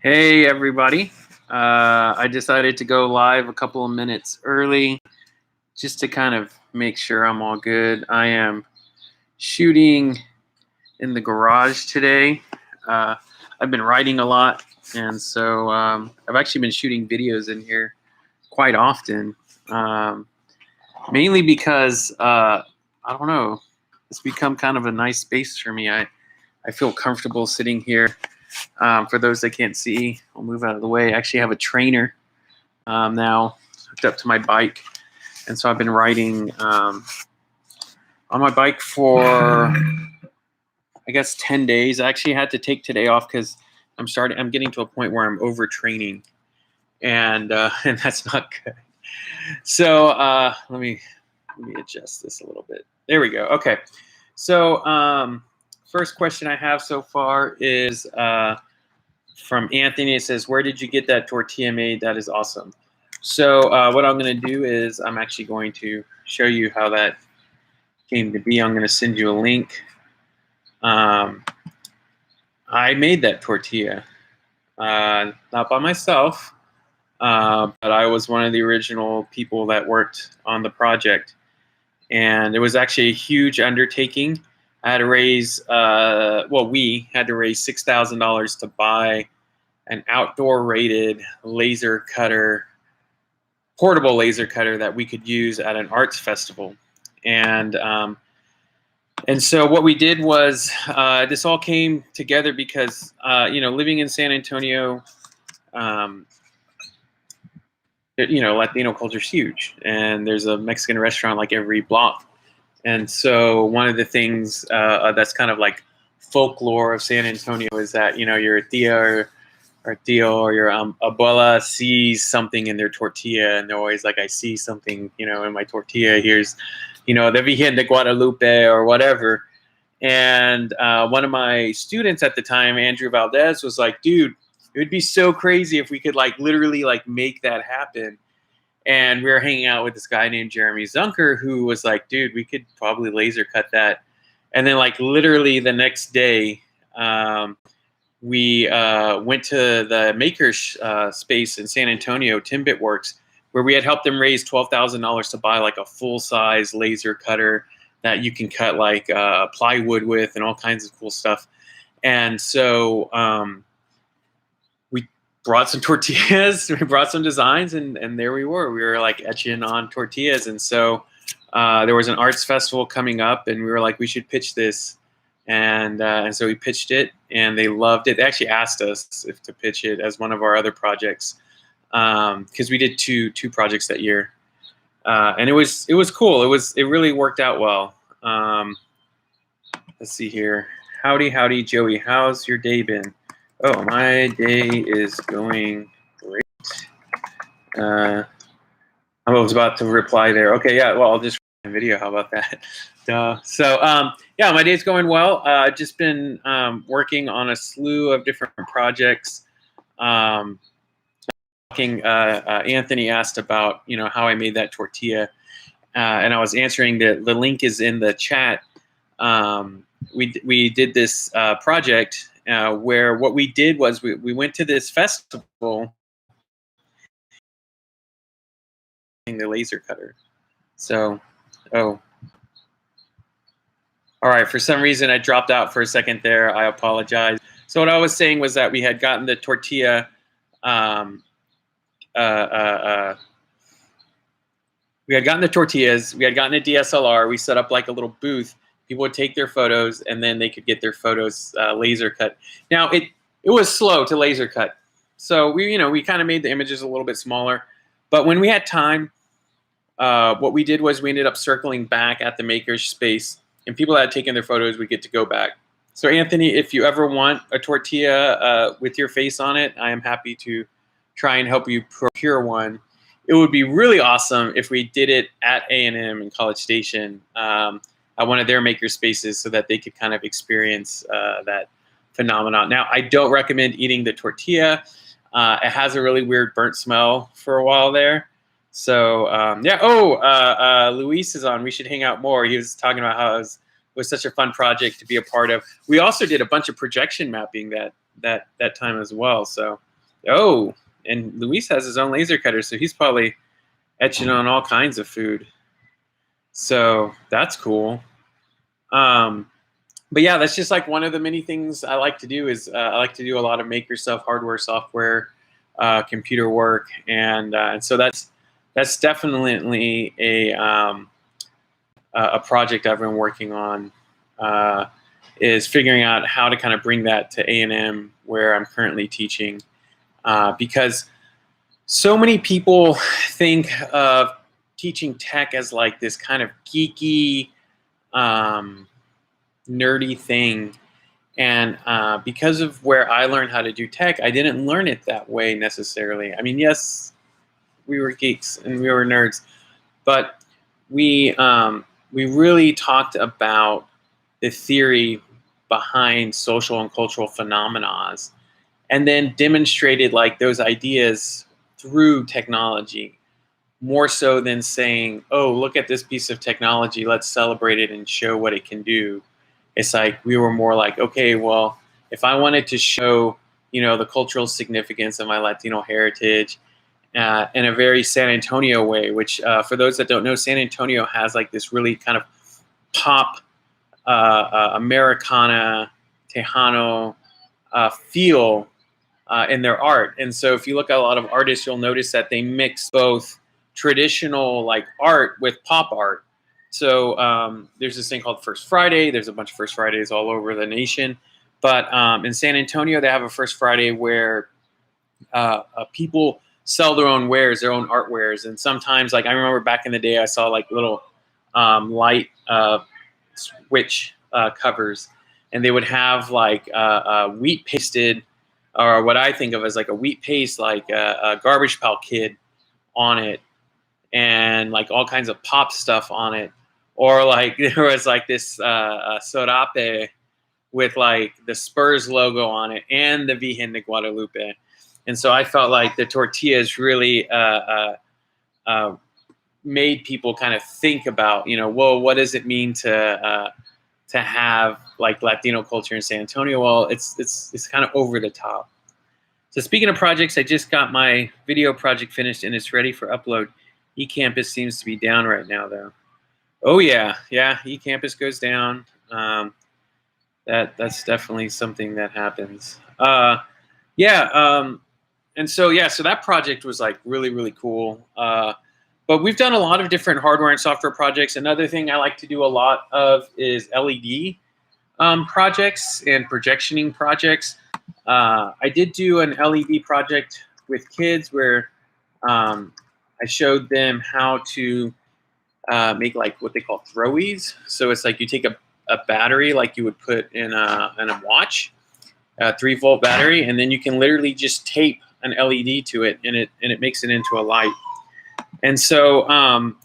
Hey everybody. I decided to go live a couple of minutes early just to kind of make sure I'm all good. I am shooting in the garage today. Uh, I've been writing a lot, and so I've actually been shooting videos in here quite often, um, mainly because I don't know, it's become kind of a nice space for me. I feel comfortable sitting here. For those that can't see, I'll move out of the way. I actually have a trainer now hooked up to my bike, and so I've been riding on my bike for I guess 10 days. I actually had to take today off because I'm getting to a point where I'm overtraining, and and that's not good. So let me adjust this a little bit. There we go. Okay. So first question I have so far is from Anthony. It says, "Where did you get that tortilla made? That is awesome." So what I'm going to do is I'm actually going to show you how that came to be. I'm going to send you a link. I made that tortilla, not by myself, but I was one of the original people that worked on the project. And it was actually a huge undertaking. I had to raise, we had to raise $6,000 to buy an outdoor rated laser cutter, portable laser cutter that we could use at an arts festival. And so what we did was this all came together because living in San Antonio, Latino culture is huge, and there's a Mexican restaurant like every block. And so one of the things that's kind of like folklore of San Antonio is that your tia or tío or your abuela sees something in their tortilla, and they're always like, "I see something, in my tortilla. Here's, the Virgen de Guadalupe or whatever." And one of my students at the time, Andrew Valdez, was like, "Dude, it would be so crazy if we could literally make that happen." And we were hanging out with this guy named Jeremy Zunker, who was like, "Dude, we could probably laser cut that." And then literally the next day, we went to the maker space in San Antonio, Timbit Works, where we had helped them raise $12,000 to buy a full-size laser cutter that you can cut plywood with and all kinds of cool stuff. And so we brought some tortillas, we brought some designs, and there we were. We were etching on tortillas. And so there was an arts festival coming up, and we were like, we should pitch this. And so we pitched it, and they loved it. They actually asked us if to pitch it as one of our other projects, because we did two projects that year, and it was cool. It really worked out well. Let's see here. Howdy, Joey. How's your day been? Oh, my day is going great. I was about to reply there. Okay, yeah. Well, I'll just video. How about that? Duh. So yeah, my day's going well. I've just been working on a slew of different projects. Anthony asked about how I made that tortilla, and I was answering. The link is in the chat. We did this project where what we did was we went to this festival the laser cutter. So all right, for some reason I dropped out for a second there. I apologize. So what I was saying was that we had gotten the tortilla, we had gotten the tortillas, we had gotten a DSLR, we set up a little booth. People would take their photos, and then they could get their photos laser cut. Now it was slow to laser cut, so we kind of made the images a little bit smaller. But when we had time, what we did was we ended up circling back at the maker's space, and people that had taken their photos would get to go back. So Anthony, if you ever want a tortilla with your face on it, I am happy to try and help you procure one. It would be really awesome if we did it at A&M in College Station, at one of their maker spaces, so that they could kind of experience that phenomenon. Now, I don't recommend eating the tortilla. It has a really weird burnt smell for a while there. So yeah. Oh, Luis is on. We should hang out more. He was talking about how it was such a fun project to be a part of. We also did a bunch of projection mapping that time as well. So Oh, and Luis has his own laser cutter, so he's probably etching on all kinds of food. So that's cool. Um, but yeah, that's just like one of the many things I like to do is I like to do a lot of maker stuff, hardware, software, computer work, and so that's definitely a project I've been working on. Is figuring out how to kind of bring that to A&M where I'm currently teaching, because so many people think of teaching tech as like this kind of geeky, nerdy thing. And because of where I learned how to do tech, I didn't learn it that way necessarily. I mean, yes, we were geeks and we were nerds, but we really talked about the theory behind social and cultural phenomena, and then demonstrated like those ideas through technology, more so than saying, oh, look at this piece of technology, let's celebrate it and show what it can do. It's like we were more like, okay, well, if I wanted to show, the cultural significance of my Latino heritage in a very San Antonio way, which for those that don't know, San Antonio has like this really kind of pop Americana, Tejano feel in their art. And so if you look at a lot of artists, you'll notice that they mix both traditional like art with pop art. So there's this thing called First Friday. There's a bunch of First Fridays all over the nation. But in San Antonio, they have a First Friday where people sell their own wares, their own art wares. And sometimes, like I remember back in the day, I saw like little light switch covers, and they would have like wheat pasted, or what I think of as like a wheat paste, like a Garbage Pail Kid on it, and like all kinds of pop stuff on it. Or like there was like this sorape with like the Spurs logo on it and the Virgen de Guadalupe. And so I felt like the tortillas really made people kind of think about, whoa, what does it mean to have like Latino culture in San Antonio? Well, it's kind of over the top. So speaking of projects, I just got my video project finished and it's ready for upload. eCampus seems to be down right now, though. Oh yeah, eCampus goes down. That's definitely something that happens. And so so that project was like really, really cool. But we've done a lot of different hardware and software projects. Another thing I like to do a lot of is LED projects and projectioning projects. I did do an LED project with kids where I showed them how to make like what they call throwies. So it's like you take a battery like you would put in a watch, a 3-volt battery, and then you can literally just tape an LED to it, and it makes it into a light. And so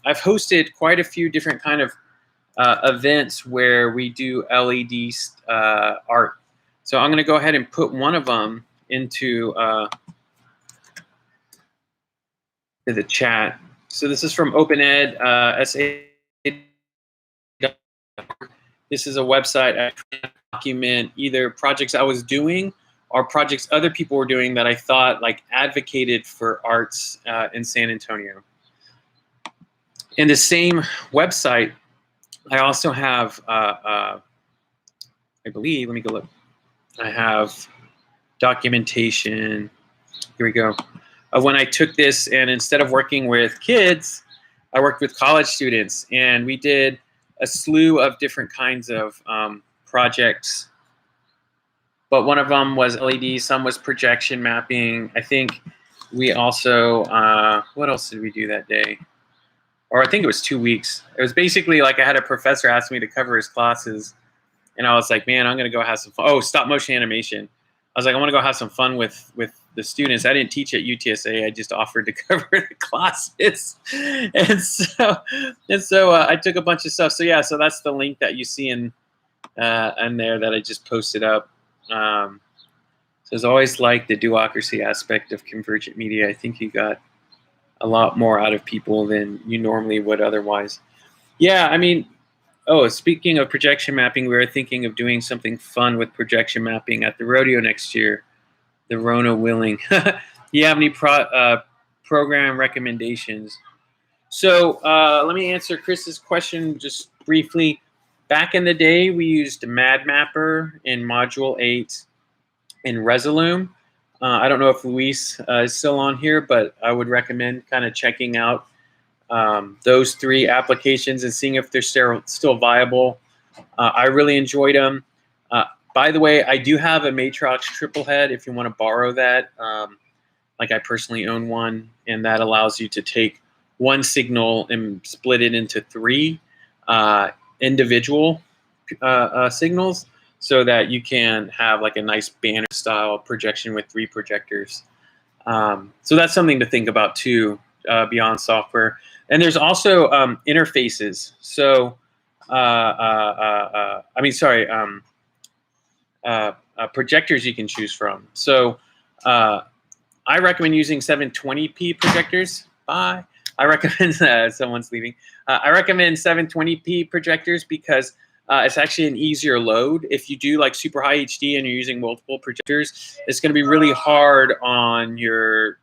I've hosted quite a few different kind of events where we do LED art. So I'm going to go ahead and put one of them into the chat. So this is from OpenEd, SA. This is a website I document either projects I was doing or projects other people were doing that I thought like advocated for arts in San Antonio. In the same website, I also have, I believe, let me go look. I have documentation, here we go, of when I took this, and instead of working with kids, I worked with college students, and we did a slew of different kinds of projects. But one of them was LED, some was projection mapping. I think we also, what else did we do that day? Or I think it was 2 weeks. It was basically like I had a professor ask me to cover his classes, and I was like, man, I'm gonna go have some fun. Oh, stop motion animation. I was like, I want to go have some fun with the students. I didn't teach at UTSA. I just offered to cover the classes, and so I took a bunch of stuff. So yeah, so that's the link that you see in there that I just posted up. So it's always like the duocracy aspect of Convergent Media. I think you got a lot more out of people than you normally would otherwise. Yeah, I mean, oh, speaking of projection mapping, we were thinking of doing something fun with projection mapping at the rodeo next year, the Rona willing. you have any program recommendations? So let me answer Chris's question just briefly. Back in the day, we used MadMapper in Module 8 in Resolume. I don't know if Luis is still on here, but I would recommend kind of checking out those 3 applications and seeing if they're still viable. I really enjoyed them. By the way, I do have a Matrox triple head if you want to borrow that. Like I personally own one, and that allows you to take one signal and split it into 3 individual signals so that you can have like a nice banner style projection with 3 projectors. So that's something to think about too, beyond software. And there's also interfaces. So, projectors you can choose from. So I recommend using 720p projectors. Bye. I recommend someone's leaving. I recommend 720p projectors because it's actually an easier load. If you do like super high HD and you're using multiple projectors, it's going to be really hard on your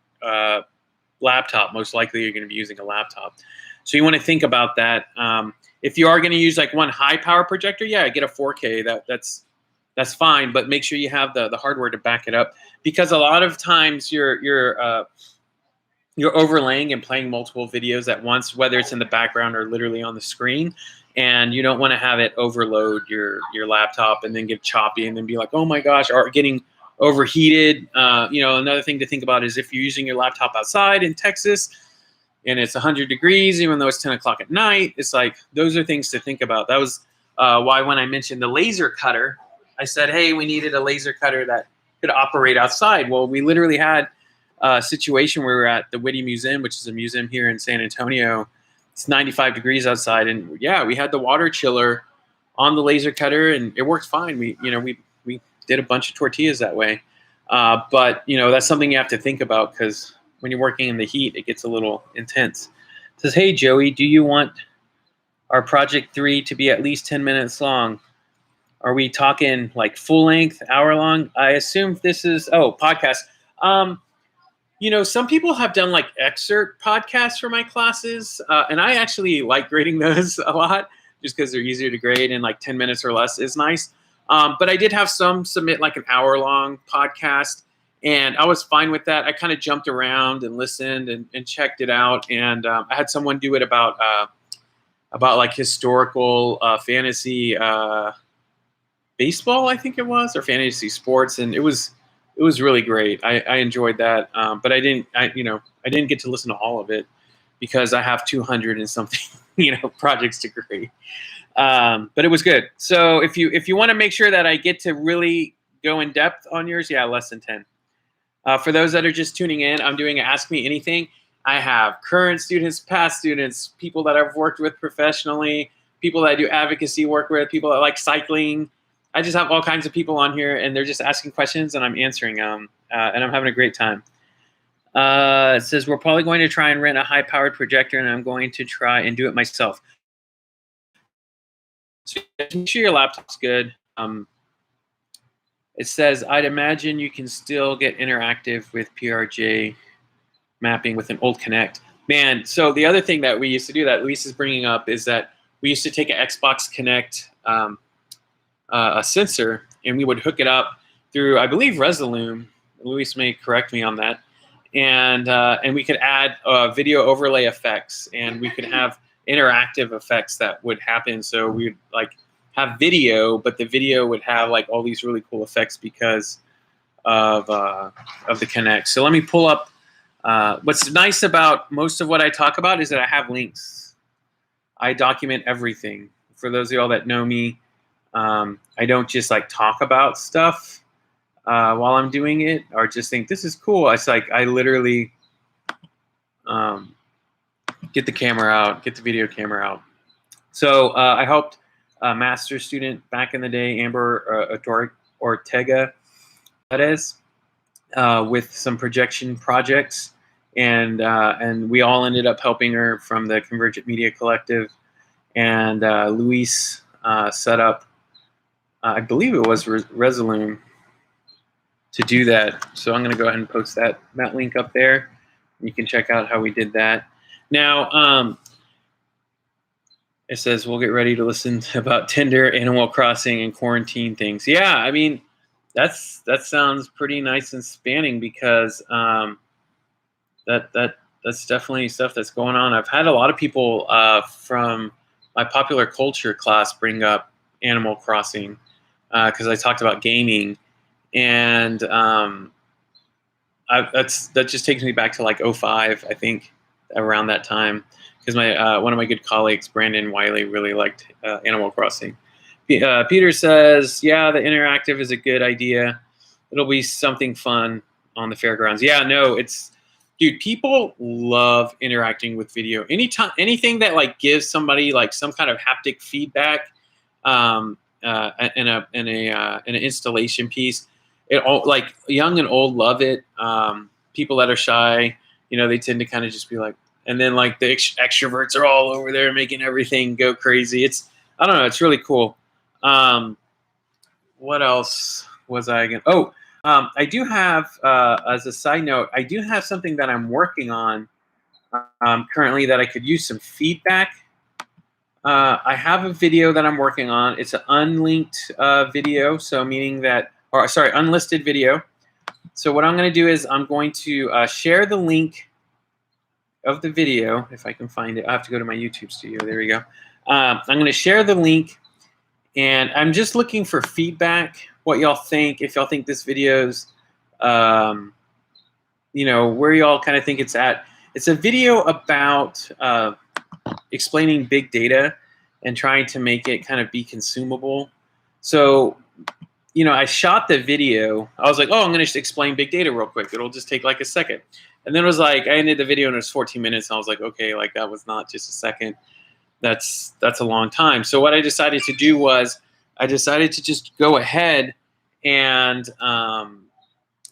laptop. Most likely you're going to be using a laptop. So you want to think about that. If you are going to use like one high power projector, yeah, get a 4K. That's fine, but make sure you have the hardware to back it up, because a lot of times you're overlaying and playing multiple videos at once, whether it's in the background or literally on the screen, and you don't want to have it overload your laptop and then get choppy and then be like, oh my gosh, or getting overheated. Another thing to think about is if you're using your laptop outside in Texas and it's 100 degrees, even though it's 10 o'clock at night, it's like, those are things to think about. That was why when I mentioned the laser cutter, I said, hey, we needed a laser cutter that could operate outside. Well, we literally had a situation where we were at the Whitty Museum, which is a museum here in San Antonio. It's 95 degrees outside, and yeah, we had the water chiller on the laser cutter, and it worked fine. We did a bunch of tortillas that way. But that's something you have to think about, because when you're working in the heat, it gets a little intense. It says, hey, Joey, do you want our project 3 to be at least 10 minutes long? Are we talking like full length, hour long? I assume this is, podcast. Some people have done like excerpt podcasts for my classes, and I actually like grading those a lot just because they're easier to grade, and like 10 minutes or less is nice. But I did have some submit like an hour-long podcast, and I was fine with that. I kind of jumped around and listened and checked it out, and I had someone do it about like historical fantasy baseball, I think it was, or fantasy sports, and it was really great. I enjoyed that, but I didn't get to listen to all of it because I have 200 and something projects to grade. But it was good. So if you want to make sure that I get to really go in depth on yours, yeah, less than 10. For those that are just tuning in, I'm doing Ask Me Anything. I have current students, past students, people that I've worked with professionally, people that I do advocacy work with, people that like cycling. I just have all kinds of people on here, and they're just asking questions, and I'm answering them, and I'm having a great time. It says, we're probably going to try and rent a high-powered projector, and I'm going to try and do it myself. So make sure your laptop's good. It says, I'd imagine you can still get interactive with PRJ mapping with an old Kinect. Man, so the other thing that we used to do that Luis is bringing up is that we used to take an Xbox Kinect a sensor, and we would hook it up through, I believe, Resolume. Luis may correct me on that. And we could add video overlay effects, and we could have interactive effects that would happen. So we would like have video, but the video would have like all these really cool effects because of the Kinect. So let me pull up. What's nice about most of what I talk about is that I have links. I document everything. For those of y'all that know me, I don't just like talk about stuff while I'm doing it, or just think this is cool. It's like I literally get the camera out, get the video camera out. So I helped a master's student back in the day, Amber Ortega Perez, with some projection projects, and we all ended up helping her from the Convergent Media Collective. And Luis set up, I believe it was Resolume, to do that. So I'm going to go ahead and post that link up there. You can check out how we did that. Now, it says we'll get ready to listen about Tinder, Animal Crossing, and quarantine things. Yeah, I mean, that sounds pretty nice and spanning because that's definitely stuff that's going on. I've had a lot of people from my popular culture class bring up Animal Crossing because I talked about gaming, and that just takes me back to like '05, I think, around that time, because my one of my good colleagues, Brandon Wiley, really liked Animal Crossing. Peter says, yeah, the interactive is a good idea. It'll be something fun on the fairgrounds. Yeah, no, dude, people love interacting with video. Anything that like gives somebody like some kind of haptic feedback, in an installation piece, it all, like, young and old love it. People that are shy, they tend to kind of just be like, and then like the extroverts are all over there making everything go crazy. I don't know, it's really cool. What else was I going to? Oh, I do have, as a side note, I do have something that I'm working on currently that I could use some feedback. I have a video that I'm working on. It's an unlinked video, so meaning that, or sorry, unlisted video. So what I'm going to do is I'm going to share the link of the video, if I can find it. I have to go to my YouTube studio. There we go. I'm going to share the link, and I'm just looking for feedback. What y'all think? If y'all think this video's, where y'all kind of think it's at. It's a video about explaining big data and trying to make it kind of be consumable. So, I shot the video. I was like, oh, I'm going to explain big data real quick. It'll just take like a second. And then it was like, I ended the video and it was 14 minutes. And I was like, okay, like that was not just a second. That's a long time. So what I decided to do was I decided to just go ahead and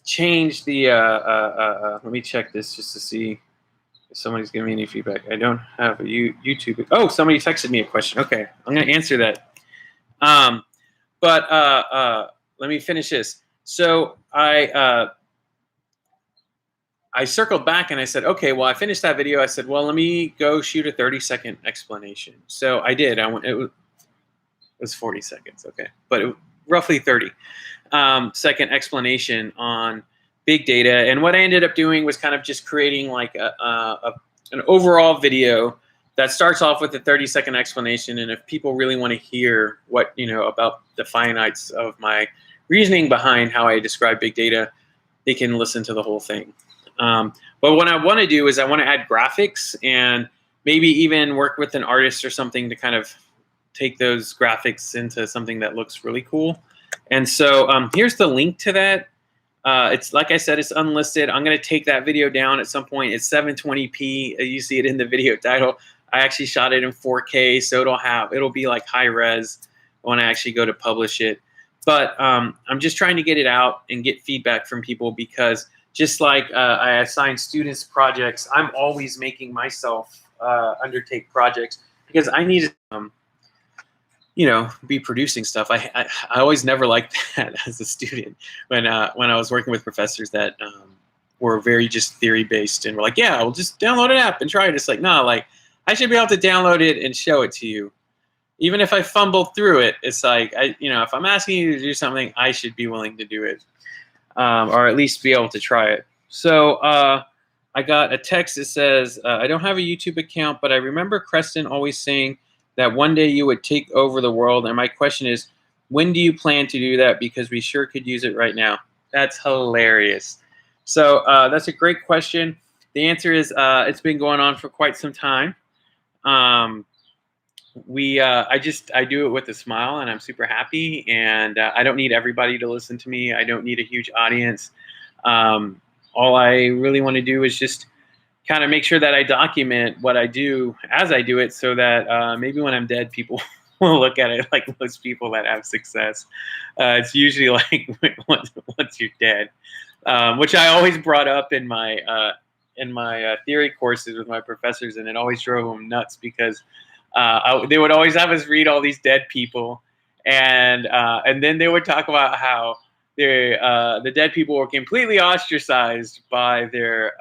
change the, let me check this just to see if somebody's giving me any feedback. I don't have a YouTube. Oh, somebody texted me a question. Okay, I'm going to answer that. But let me finish this. So I circled back and I said, okay, well, I finished that video. I said, well, let me go shoot a 30-second explanation. So I did. It was 40 seconds, okay, but it was roughly 30-second explanation on big data. And what I ended up doing was kind of just creating like an overall video that starts off with a 30-second explanation. And if people really want to hear what, about the finites of my reasoning behind how I describe big data, they can listen to the whole thing. But what I want to do is I want to add graphics and maybe even work with an artist or something to kind of take those graphics into something that looks really cool. And so here's the link to that. It's like I said, it's unlisted. I'm going to take that video down at some point. It's 720p. You see it in the video title. I actually shot it in 4K, so it'll be like high res when I actually go to publish it. But I'm just trying to get it out and get feedback from people, because just like I assign students projects, I'm always making myself undertake projects because I need to be producing stuff. I always never liked that as a student when I was working with professors that were very just theory based and were like, yeah, we'll just download an app and try it. It's like, no, like I should be able to download it and show it to you. Even if I fumble through it, it's like, if I'm asking you to do something, I should be willing to do it, or at least be able to try it. So I got a text that says, I don't have a YouTube account, but I remember Creston always saying that one day you would take over the world. And my question is, when do you plan to do that? Because we sure could use it right now. That's hilarious. So that's a great question. The answer is it's been going on for quite some time. I do it with a smile, and I'm super happy. And I don't need everybody to listen to me. I don't need a huge audience. All I really want to do is just kind of make sure that I document what I do as I do it, so that maybe when I'm dead, people will look at it like most people that have success. It's usually like once you're dead, which I always brought up in my theory courses with my professors, and it always drove them nuts because they would always have us read all these dead people, and then they would talk about how the dead people were completely ostracized by their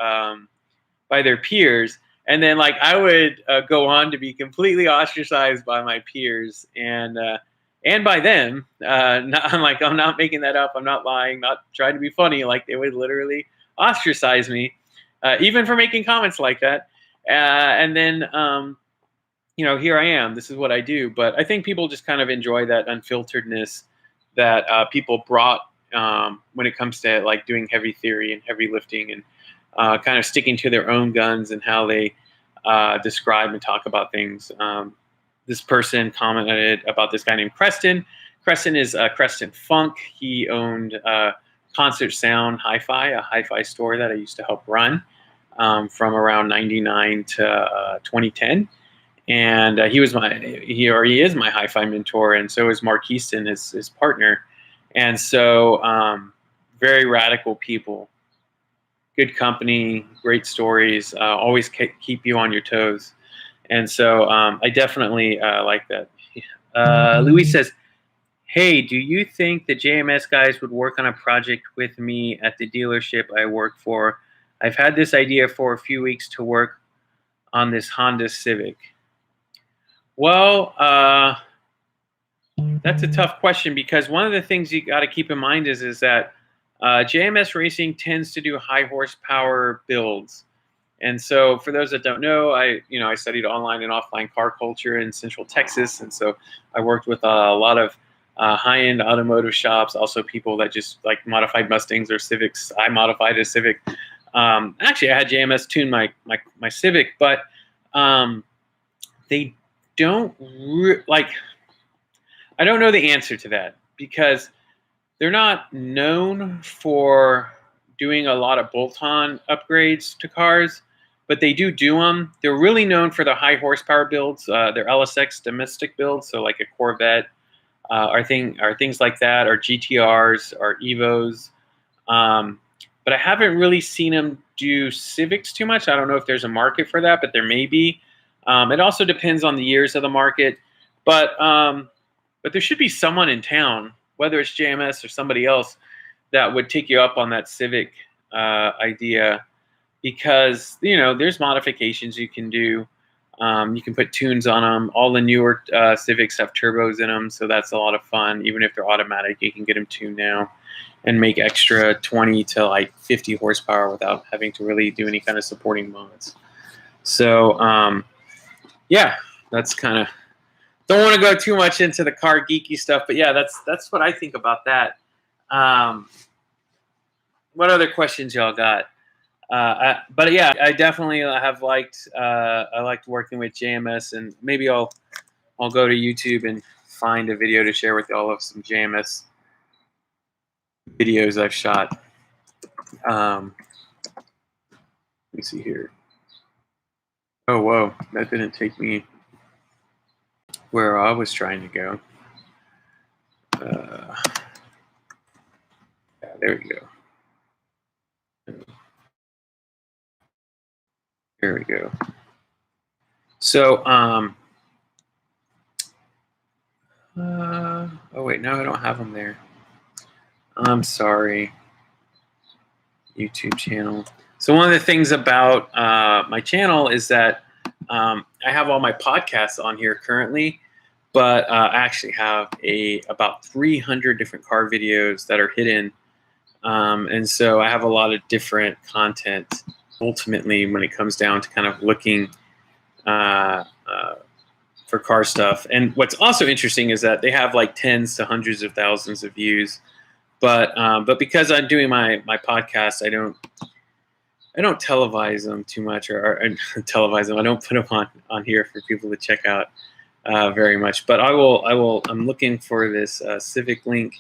peers, and then like I would go on to be completely ostracized by my peers and by them. I'm not making that up. I'm not lying. Not trying to be funny. Like they would literally ostracize me, even for making comments like that. And then here I am. This is what I do. But I think people just kind of enjoy that unfilteredness that people brought when it comes to like doing heavy theory and heavy lifting and kind of sticking to their own guns and how they describe and talk about things. This person commented about this guy named Creston. Creston is Creston Funk. He owned Concert Sound Hi-Fi, a hi-fi store that I used to help run from around 99 to 2010. And he is my hi-fi mentor, and so is Mark Easton, his partner. And so very radical people, good company, great stories, always keep you on your toes. And so I definitely like that. Louis says, hey, do you think the JMS guys would work on a project with me at the dealership I work for? I've had this idea for a few weeks to work on this Honda Civic. Well, that's a tough question, because one of the things you got to keep in mind is that JMS Racing tends to do high horsepower builds. And so for those that don't know, I studied online and offline car culture in Central Texas. And so I worked with a lot of high-end automotive shops, also people that just like modified Mustangs or Civics. I modified a Civic. Actually, I had JMS tune my Civic, but they don't I don't know the answer to that, because they're not known for doing a lot of bolt-on upgrades to cars, but they do them. They're really known for the high horsepower builds, their LSX domestic builds, so like a Corvette, are things like that, or GTRs, or Evos. But I haven't really seen them do Civics too much. I don't know if there's a market for that, but there may be. It also depends on the years of the market, but there should be someone in town, whether it's JMS or somebody else, that would take you up on that Civic idea, because there's modifications you can do. You can put tunes on them. All the newer Civics have turbos in them, so that's a lot of fun. Even if they're automatic, you can get them tuned now and make extra 20 to like 50 horsepower without having to really do any kind of supporting mods. So yeah, that's kind of, don't want to go too much into the car geeky stuff, but yeah, that's what I think about that. What other questions y'all got? But yeah, I definitely have liked working with JMS, and maybe I'll go to YouTube and find a video to share with y'all of some JMS videos I've shot. Let me see here. Oh, whoa, that didn't take me where I was trying to go. Yeah, there we go. There we go. So, oh wait, no, I don't have them there. I'm sorry. YouTube channel. So one of the things about my channel is that I have all my podcasts on here currently, but I actually have about 300 different car videos that are hidden. And so I have a lot of different content ultimately when it comes down to kind of looking for car stuff. And what's also interesting is that they have like tens to hundreds of thousands of views. But because I'm doing my podcast, I don't televise them too much, or televise them. I don't put them on here for people to check out very much. But I will. I'm looking for this Civic link.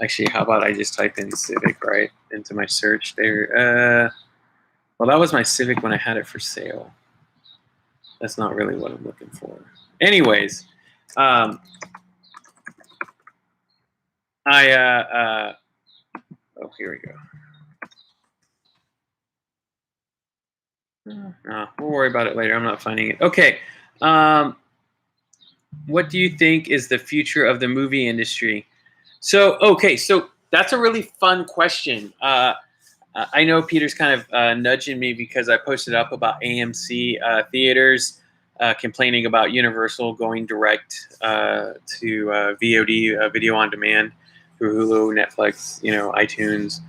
Actually, how about I just type in Civic right into my search there? Well, that was my Civic when I had it for sale. That's not really what I'm looking for. Anyways, oh, here we go. We'll worry about it later. I'm not finding it. Okay. What do you think is the future of the movie industry? So, okay, so That's a really fun question. I know Peter's kind of nudging me because I posted up about AMC theaters complaining about Universal going direct to VOD, video on demand, through Hulu, Netflix, iTunes.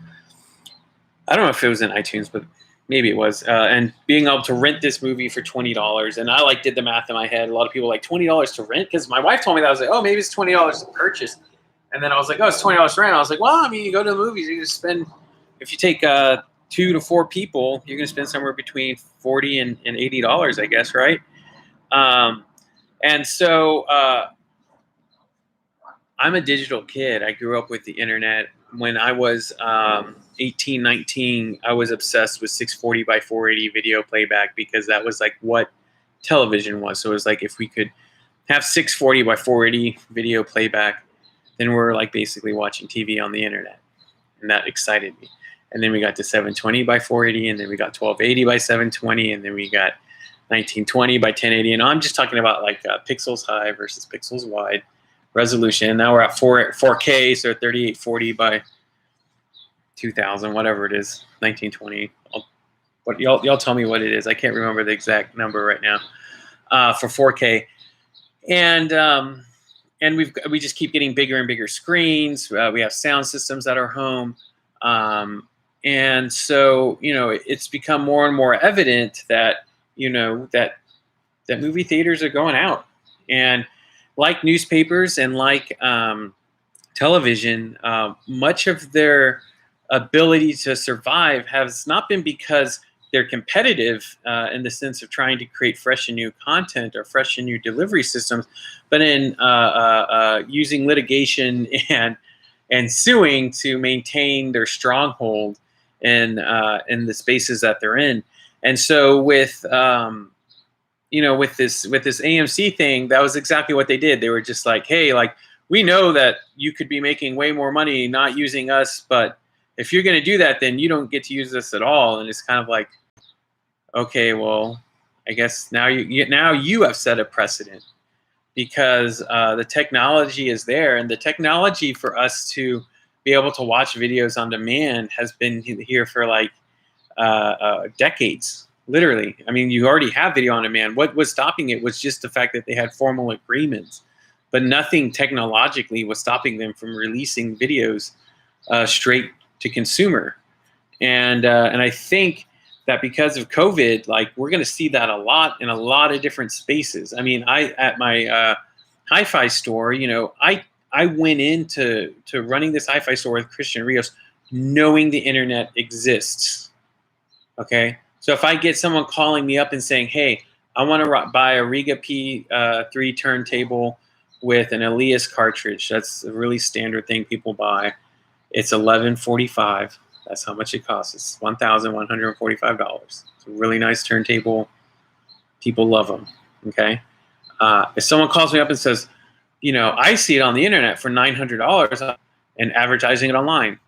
I don't know if it was in iTunes, but maybe it was. And being able to rent this movie for $20, and I did the math in my head. A lot of people $20 to rent, because my wife told me that. I was like, oh, maybe it's $20 to purchase. And then I was like, oh, it's $20 to rent. I was like, well, I mean, you go to the movies, you just spend, if you take 2 to 4 people, you're going to spend somewhere between $40 and $80, I guess, right? And so I'm a digital kid. I grew up with the internet. When I was 18, 19, I was obsessed with 640 by 480 video playback, because that was what television was. So it was if we could have 640 by 480 video playback, then we're basically watching TV on the internet. And that excited me. And then we got to 720 by 480, and then we got 1280 by 720, and then we got 1920 by 1080. And I'm just talking about pixels high versus pixels wide resolution. Now we're at 4K, so 3840 by 2000, whatever it is, 1920. Y'all tell me what it is. I can't remember the exact number right now for 4K. And we just keep getting bigger and bigger screens. We have sound systems at our home. And so, it's become more and more evident that, that movie theaters are going out. And like newspapers and like television, much of their ability to survive has not been because they're competitive in the sense of trying to create fresh and new content or fresh and new delivery systems, but in using litigation and suing to maintain their stronghold in the spaces that they're in. And so with with this AMC thing, that was exactly what they did. They were just hey, we know that you could be making way more money not using us, but if you're going to do that, then you don't get to use us at all. And it's kind of okay, well, I guess now you have set a precedent, because the technology is there, and the technology for us to be able to watch videos on demand has been here for decades, literally. I mean, you already have video on demand. What was stopping it was just the fact that they had formal agreements, but nothing technologically was stopping them from releasing videos straight to consumer. And I think that because of COVID, we're going to see that a lot in a lot of different spaces. I mean, at my hi-fi store, I went into running this hi-fi store with Christian Rios knowing the internet exists. Okay, so if I get someone calling me up and saying, hey, I want to buy a Riga P3 turntable with an Elias cartridge, that's a really standard thing people buy. It's $1,145. That's how much it costs. It's $1,145. It's a really nice turntable. People love them. Okay. If someone calls me up and says, I see it on the internet for $900 and advertising it online,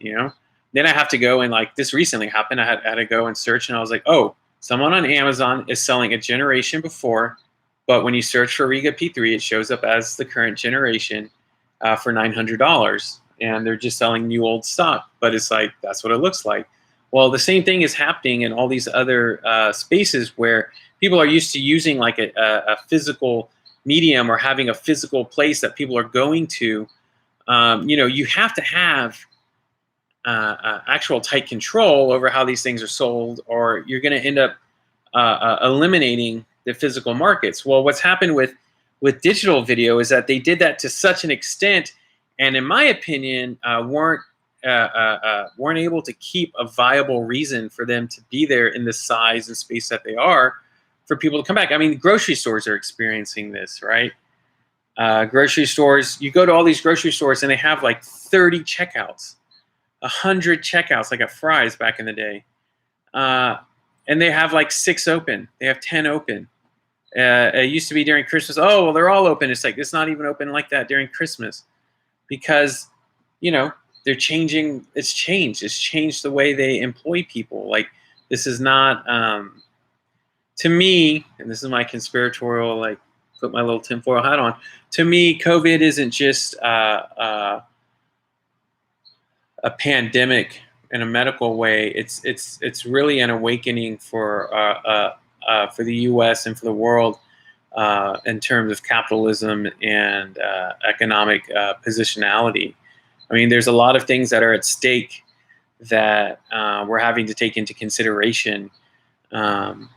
then I have to go and this recently happened. I had to go and search, and I was like, oh, someone on Amazon is selling a generation before, but when you search for Riga P3, it shows up as the current generation for $900. And they're just selling new old stock, but it's that's what it looks like. Well, the same thing is happening in all these other spaces where people are used to using a physical medium or having a physical place that people are going to. You have to have actual tight control over how these things are sold, or you're going to end up eliminating the physical markets. Well, what's happened with digital video is that they did that to such an extent, and in my opinion, weren't able to keep a viable reason for them to be there in the size and space that they are for people to come back. I mean, grocery stores are experiencing this, right? Grocery stores, you go to all these grocery stores and they have 30 checkouts, 100 checkouts, like at Fry's back in the day. And they have 6 open. They have 10 open. It used to be during Christmas. Oh, well, they're all open. It's it's not even open like that during Christmas. Because, they're changing. It's changed. It's changed the way they employ people. This is not, to me, and this is my conspiratorial, put my little tinfoil hat on. To me, COVID isn't just a pandemic in a medical way, it's really an awakening for the U.S. and for the world in terms of capitalism and economic positionality. I mean, there's a lot of things that are at stake that we're having to take into consideration um,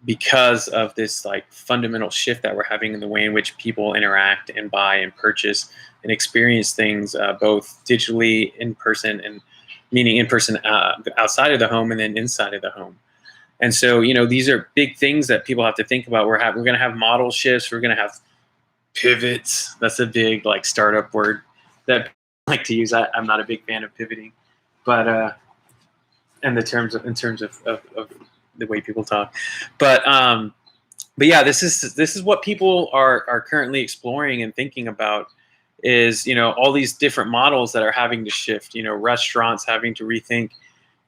because of this like fundamental shift that we're having in the way in which people interact and buy and purchase and experience things, both digitally, in person, and meaning in person outside of the home and then inside of the home. And so, these are big things that people have to think about. We're going to have model shifts. We're going to have pivots. That's a big like startup word that I like to use. I'm not a big fan of pivoting, but in terms of the way people talk, but yeah, this is what people are currently exploring and thinking about. Is all these different models that are having to shift. Restaurants having to rethink.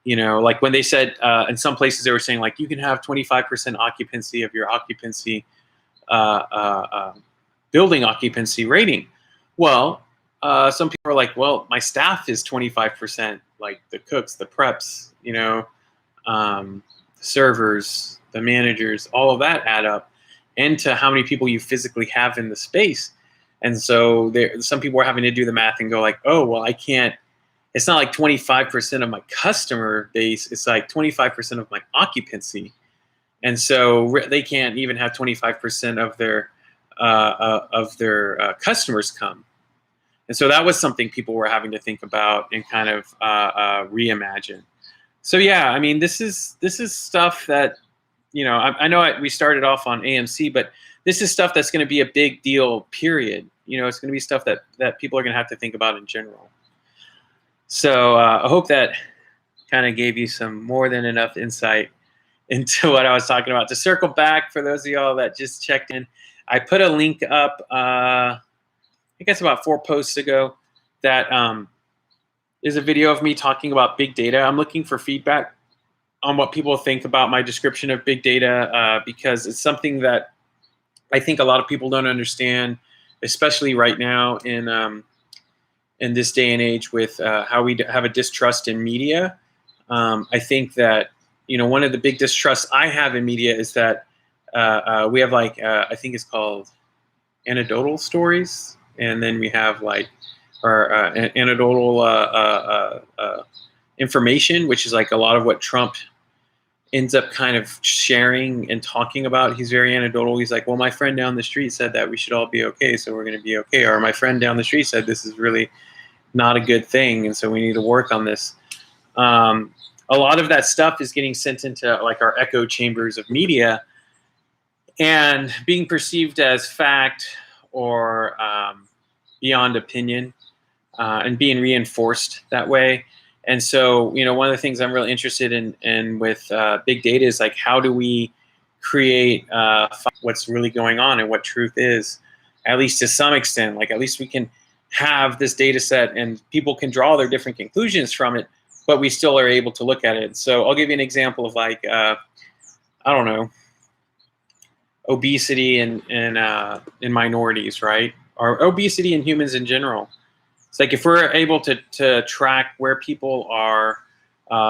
Like when they said in some places they were saying like you can have 25% occupancy of your occupancy building occupancy rating. Well, some people are like, well, my staff is 25%, like the cooks, the preps, the servers, the managers, all of that add up into how many people you physically have in the space. And so some people are having to do the math and go like, oh, well, I can't. It's not like 25% of my customer base. It's like 25% of my occupancy. And so they can't even have 25% of their customers come. And so that was something people were having to think about and kind of reimagine. So yeah, I mean, this is stuff that I know we started off on AMC, but this is stuff that's going to be a big deal. Period. It's going to be stuff that people are going to have to think about in general. So I hope that kind of gave you some more than enough insight into what I was talking about. To circle back, for those of y'all that just checked in, I put a link up, I guess about 4 posts ago, that is a video of me talking about big data. I'm looking for feedback on what people think about my description of big data because it's something that I think a lot of people don't understand, especially right now in this day and age with how we have a distrust in media. I think that one of the big distrusts I have in media is that we have like I think it's called anecdotal stories, and then we have like our anecdotal information, which is like a lot of what Trump ends up kind of sharing and talking about. He's very anecdotal. He's like, well, my friend down the street said that we should all be okay, so we're going to be okay. Or my friend down the street said this is really not a good thing, and so we need to work on this. A lot of that stuff is getting sent into like our echo chambers of media and being perceived as fact or beyond opinion and being reinforced that way. And so, one of the things I'm really interested in with big data is like, how do we create what's really going on and what truth is, at least to some extent. Like, at least we can have this data set and people can draw their different conclusions from it, but we still are able to look at it. So I'll give you an example of like, I don't know, obesity in minorities, right? Or obesity in humans in general. It's like if we're able to track where people are,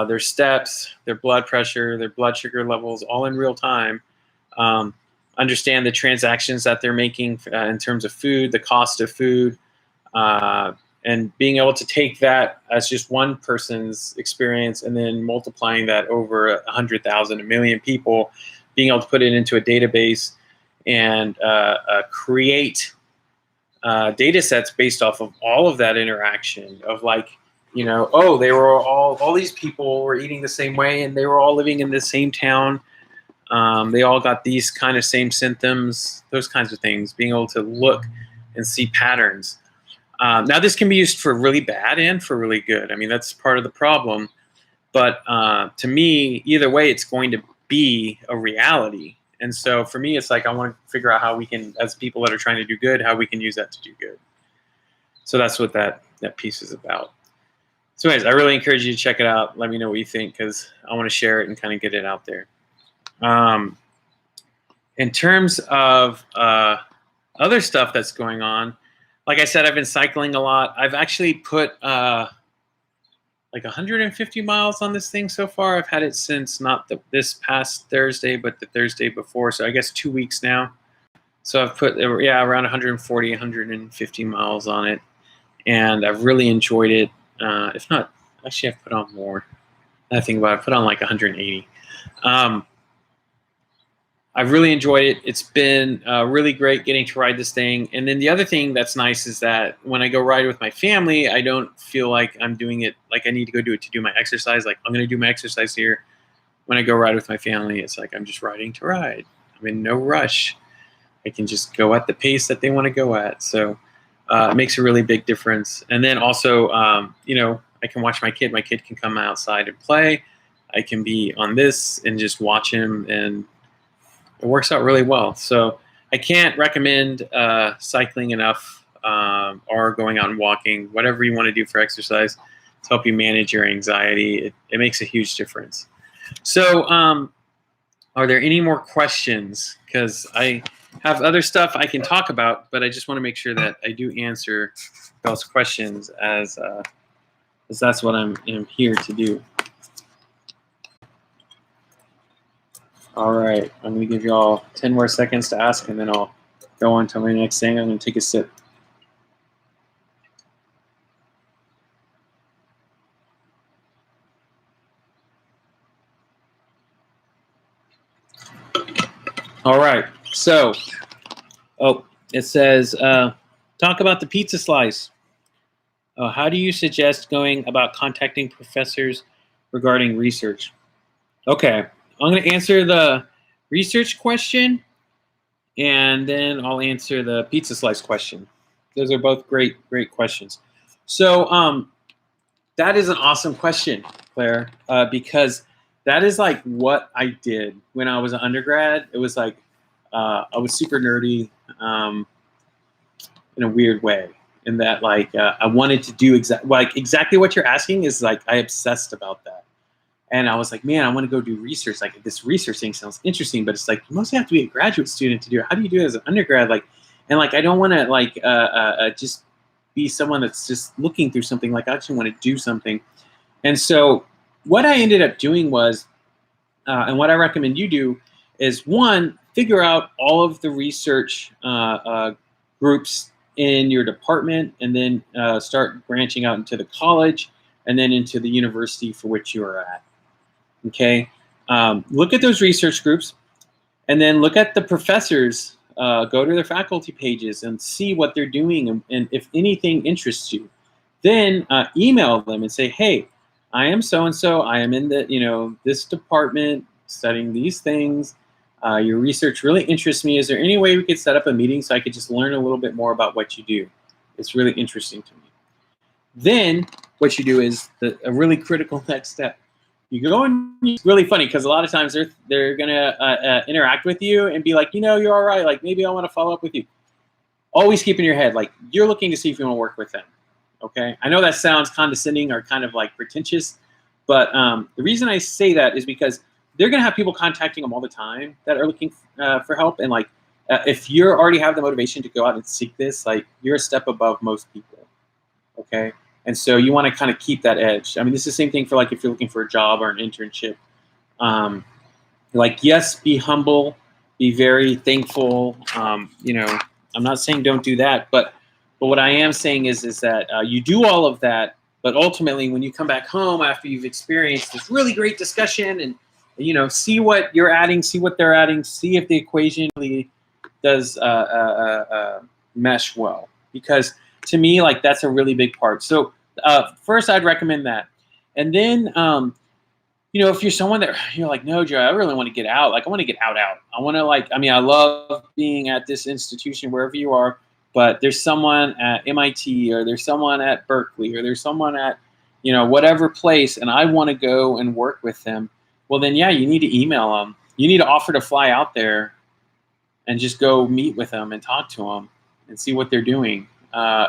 their steps, their blood pressure, their blood sugar levels, all in real time, understand the transactions that they're making in terms of food, the cost of food, and being able to take that as just one person's experience and then multiplying that over 100,000, 1 million people, being able to put it into a database and create data sets based off of all of that interaction of like, oh, they were all these people were eating the same way and they were all living in the same town. They all got these kind of same symptoms, those kinds of things, being able to look and see patterns. Now, this can be used for really bad and for really good. I mean, that's part of the problem. But to me, either way, it's going to be a reality. And so for me, it's like I want to figure out how we can, as people that are trying to do good, how we can use that to do good. So that's what that piece is about. So anyways, I really encourage you to check it out. Let me know what you think because I want to share it and kind of get it out there. In terms of other stuff that's going on, like I said, I've been cycling a lot. I've actually put like 150 miles on this thing so far. I've had it since not this past Thursday, but the Thursday before. So I guess 2 weeks now. So I've put, yeah, around 140, 150 miles on it. And I've really enjoyed it. If not, actually I've put on more. I think about it, I put on like 180. I've really enjoyed it. It's been really great getting to ride this thing. And then the other thing that's nice is that when I go ride with my family, I don't feel like I'm doing it like I need to go do it to do my exercise. Like I'm going to do my exercise here. When I go ride with my family, it's like I'm just riding to ride. I'm in no rush. I can just go at the pace that they want to go at. So it makes a really big difference. And then also, you know, I can watch my kid. My kid can come outside and play. I can be on this and just watch him, and it works out really well. So I can't recommend cycling enough, or going out and walking, whatever you want to do for exercise to help you manage your anxiety. It makes a huge difference. So are there any more questions? Because I have other stuff I can talk about, but I just want to make sure that I do answer those questions as that's what I'm here to do. All right, I'm going to give you all 10 more seconds to ask, and then I'll go on to my next thing. I'm going to take a sip. All right, so, it says, talk about the pizza slice. How do you suggest going about contacting professors regarding research? Okay, I'm going to answer the research question, and then I'll answer the pizza slice question. Those are both great questions. So that is an awesome question, Claire, because that is like what I did when I was an undergrad. It was like I was super nerdy in a weird way, in that like I wanted to do exactly what you're asking. Is like I obsessed about that. And I was like, man, I want to go do research. Like this research thing sounds interesting, but it's like you mostly have to be a graduate student to do it. How do you do it as an undergrad? Like, and like I don't want to like just be someone that's just looking through something. Like I actually want to do something. And so what I ended up doing was, and what I recommend you do is, one, figure out all of the research groups in your department, and then start branching out into the college and then into the university for which you are at. Okay, look at those research groups, and then look at the professors. Go to their faculty pages and see what they're doing, and if anything interests you, then email them and say, "Hey, I am so and so. I am in the this department studying these things. Your research really interests me. Is there any way we could set up a meeting so I could just learn a little bit more about what you do? It's really interesting to me." Then what you do is a really critical next step. You go and it's really funny because a lot of times they're gonna interact with you and be like, you're all right. Like maybe I want to follow up with you. Always keep in your head like you're looking to see if you want to work with them. Okay, I know that sounds condescending or kind of like pretentious, but the reason I say that is because they're gonna have people contacting them all the time that are looking for help, and like if you already have the motivation to go out and seek this, like you're a step above most people. Okay. And so you want to kind of keep that edge. I mean, this is the same thing for like if you're looking for a job or an internship. Like, yes, be humble, be very thankful. I'm not saying don't do that, but what I am saying is that you do all of that, but ultimately when you come back home after you've experienced this really great discussion and see what you're adding, see what they're adding, see if the equation really does mesh well. Because to me, like that's a really big part. So first, I'd recommend that. And then, if you're someone that you're like, no, Joe, I really want to get out. Like, I want to get out. I want to I love being at this institution, wherever you are, but there's someone at MIT or there's someone at Berkeley or there's someone at, whatever place, and I want to go and work with them. Well, then, yeah, you need to email them. You need to offer to fly out there and just go meet with them and talk to them and see what they're doing.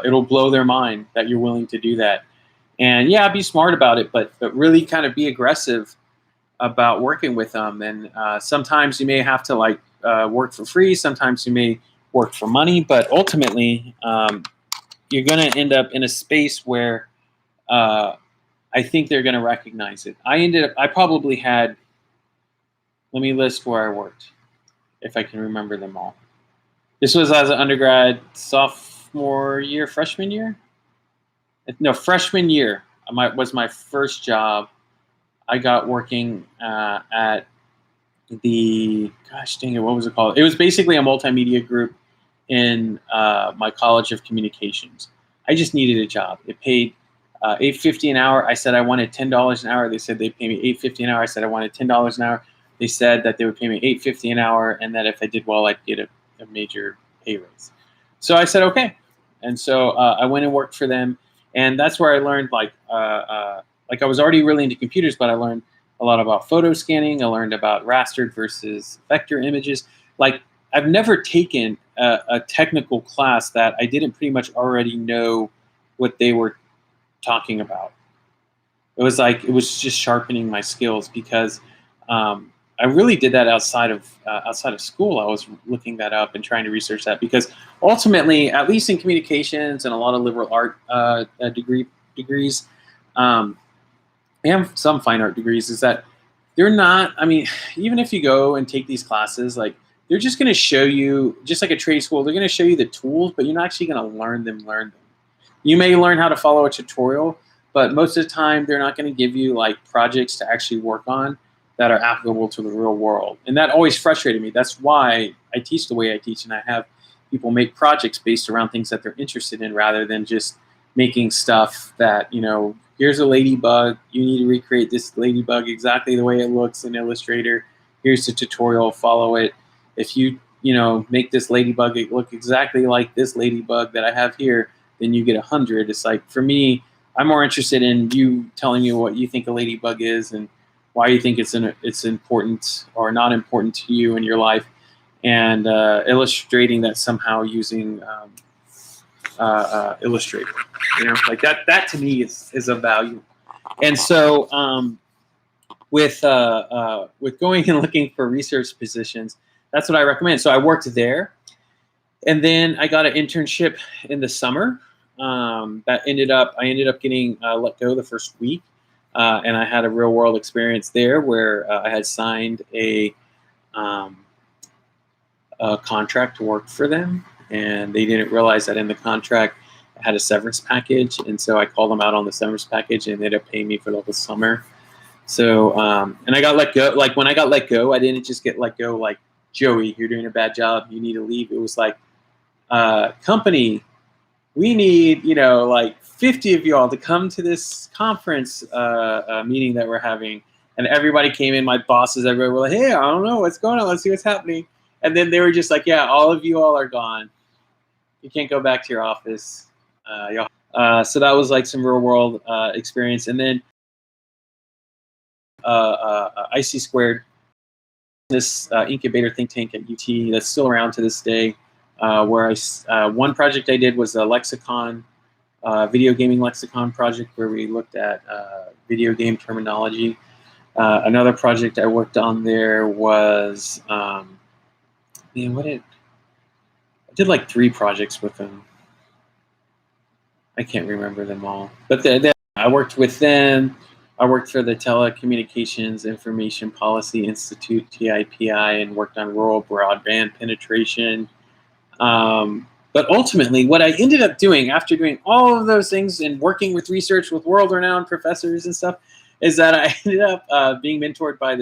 It'll blow their mind that you're willing to do that. And yeah, be smart about it, but really kind of be aggressive about working with them. And sometimes you may have to work for free. Sometimes you may work for money, but ultimately you're going to end up in a space where I I think they're going to recognize it. I probably had, let me list where I worked, if I can remember them all. This was as an undergrad, sophomore year, freshman year? No, freshman year was my first job. I got working at gosh dang it, what was it called? It was basically a multimedia group in my College of Communications. I just needed a job. It paid $8.50 an hour. I said I wanted $10 an hour. They said they'd pay me $8.50 an hour. I said I wanted $10 an hour. They said that they would pay me $8.50 an hour, and that if I did well, I'd get a major pay raise. So I said okay, and so I went and worked for them, and that's where I learned like I was already really into computers, but I learned a lot about photo scanning. I learned about rastered versus vector images. Like I've never taken a technical class that I didn't pretty much already know what they were talking about. It was just sharpening my skills, because I really did that outside of school. I was looking that up and trying to research that, because ultimately, at least in communications and a lot of liberal art degrees, and some fine art degrees, is that they're not, I mean, even if you go and take these classes, like they're just going to show you, just like a trade school, they're going to show you the tools, but you're not actually going to learn them. You may learn how to follow a tutorial, but most of the time they're not going to give you like projects to actually work on that are applicable to the real world. And that always frustrated me. That's why I teach the way I teach, and I have people make projects based around things that they're interested in, rather than just making stuff that, here's a ladybug, you need to recreate this ladybug exactly the way it looks in Illustrator. Here's the tutorial, follow it. If you, make this ladybug look exactly like this ladybug that I have here, then you get 100. It's like, for me, I'm more interested in you telling me what you think a ladybug is and why you think it's important or not important to you in your life, and illustrating that somehow using Illustrator. Like that to me is of value. And so with going and looking for research positions, that's what I recommend. So I worked there, and then I got an internship in the summer. I ended up getting let go the first week. And I had a real world experience there where I had signed a contract to work for them, and they didn't realize that in the contract I had a severance package, and so I called them out on the severance package, and they ended up paying me for the whole summer. So, and I got let go. Like when I got let go, I didn't just get let go like, Joey, you're doing a bad job, you need to leave. It was like, company, we need, like 50 of y'all to come to this conference meeting that we're having. And everybody came in, my bosses, everybody were like, hey, I don't know what's going on. Let's see what's happening. And then they were just like, yeah, all of you all are gone. You can't go back to your office. So that was like some real world experience. And then IC Squared, this incubator think tank at UT that's still around to this day, where one project I did was a lexicon, video gaming lexicon project, where we looked at video game terminology. Another project I worked on there was, I did like 3 projects with them. I can't remember them all, but I worked with them. I worked for the Telecommunications Information Policy Institute, TIPI, and worked on rural broadband penetration. But ultimately, what I ended up doing after doing all of those things and working with research with world-renowned professors and stuff, is that I ended up being mentored by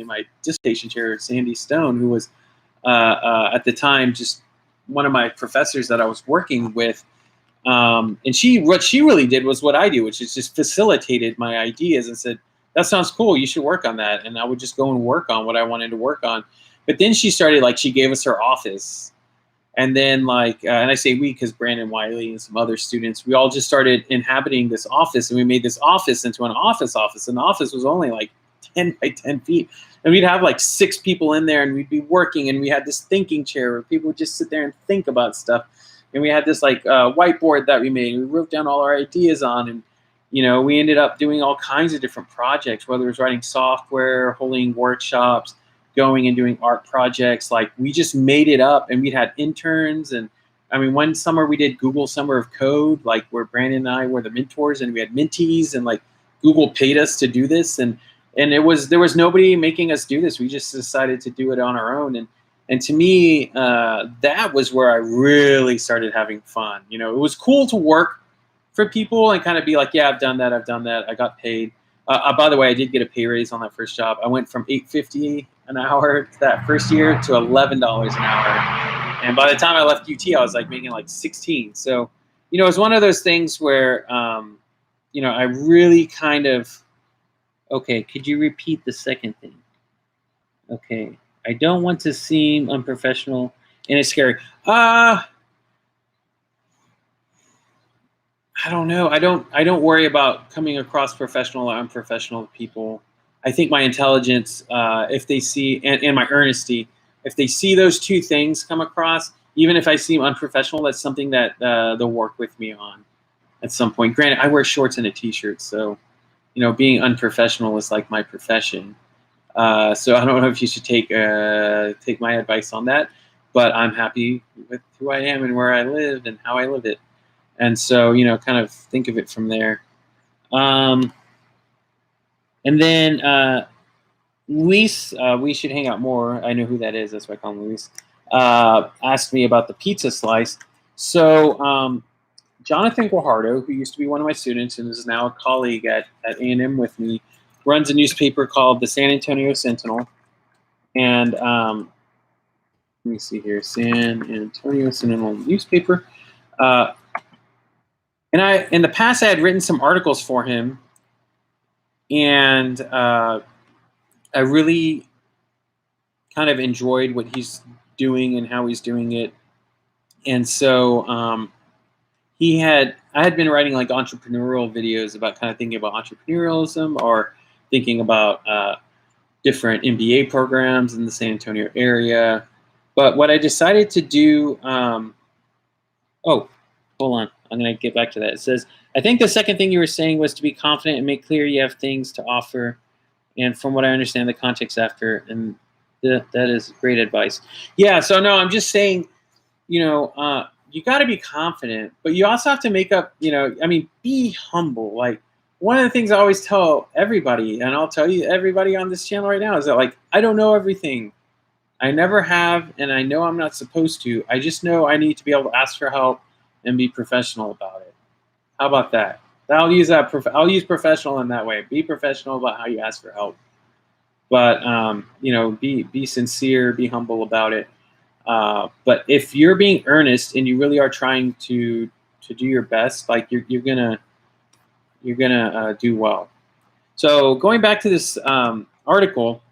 my dissertation chair, Sandy Stone, who was at the time just one of my professors that I was working with. And what she really did was what I do, which is just facilitated my ideas and said, that sounds cool, you should work on that. And I would just go and work on what I wanted to work on. But then she started, she gave us her office. And then and I say we because Brandon Wiley and some other students, we all just started inhabiting this office, and we made this office into an office. And the office was only 10 by 10 feet. And we'd have 6 people in there, and we'd be working, and we had this thinking chair where people would just sit there and think about stuff. And we had this whiteboard that we made, and we wrote down all our ideas on. And, we ended up doing all kinds of different projects, whether it was writing software, holding workshops, going and doing art projects. We just made it up, and we'd had interns, and I mean, one summer we did Google Summer of Code, like where Brandon and I were the mentors, and we had mentees, and like Google paid us to do this, and there was nobody making us do this. We just decided to do it on our own, and to me, that was where I really started having fun. You know, it was cool to work for people and kind of be like, yeah, I've done that, I got paid. By the way, I did get a pay raise on that first job. I went from $8.50 an hour that first year to $11 an hour. And by the time I left UT, I was like making like 16. So, you know, it was one of those things where, you know, I really kind of, okay, could you repeat the second thing? Okay, I don't want to seem unprofessional and it's scary. I don't know. I don't worry about coming across professional or unprofessional people. I think my intelligence, if they see, and my earnesty, if they see those two things come across, even if I seem unprofessional, that's something that they'll work with me on at some point. Granted, I wear shorts and a t-shirt, so you know, being unprofessional is like my profession. So I don't know if you should take my advice on that, but I'm happy with who I am and where I live and how I live it. And so, you know, kind of think of it from there. And then Luis, we should hang out more. I know who that is. That's why I call him Luis. Asked me about the pizza slice. So Jonathan Guajardo, who used to be one of my students and is now a colleague at A&M with me, runs a newspaper called the San Antonio Sentinel. And let me see here, San Antonio Sentinel newspaper. And in the past, I had written some articles for him, and I really kind of enjoyed what he's doing and how he's doing it. And so I had been writing like entrepreneurial videos about kind of thinking about entrepreneurialism or thinking about different MBA programs in the San Antonio area. But what I decided to do, oh, hold on. I'm going to get back to that. It says, I think the second thing you were saying was to be confident and make clear you have things to offer. And from what I understand, the context after, and that is great advice. Yeah, so no, I'm just saying, you know, you got to be confident, but you also have to make up, you know, I mean, be humble. Like one of the things I always tell everybody, and I'll tell you everybody on this channel right now, is that like, I don't know everything. I never have, and I know I'm not supposed to. I just know I need to be able to ask for help and be professional about it. How about that? I'll use that. I'll use professional in that way. Be professional about how you ask for help, but you know, be sincere, be humble about it. But if you're being earnest and you really are trying to do your best, like you're gonna do well. So going back to this article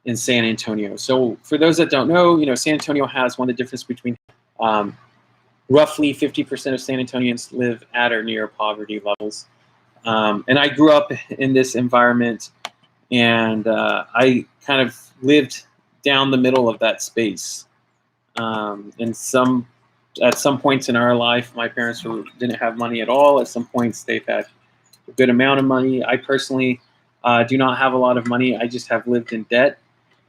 in San Antonio. So for those that don't know, you know, San Antonio has one of the difference between roughly 50% of San Antonians live at or near poverty levels. And I grew up in this environment, and I kind of lived down the middle of that space. And at some points in our life, my parents didn't have money at all. At some points, they've had a good amount of money. I personally do not have a lot of money. I just have lived in debt,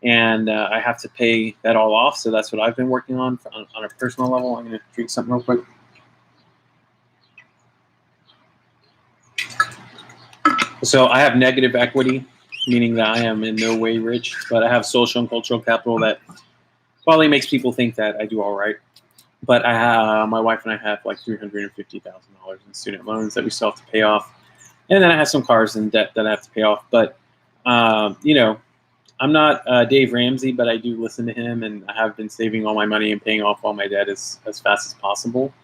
and I have to pay that all off. So that's what I've been working on a personal level. I'm going to drink something real quick. So I have negative equity, meaning that I am in no way rich, but I have social and cultural capital that probably makes people think that I do all right. But I have, my wife and I have like $350,000 in student loans that we still have to pay off. And then I have some cars in debt that I have to pay off. But, you know, I'm not Dave Ramsey, but I do listen to him, and I have been saving all my money and paying off all my debt as fast as possible.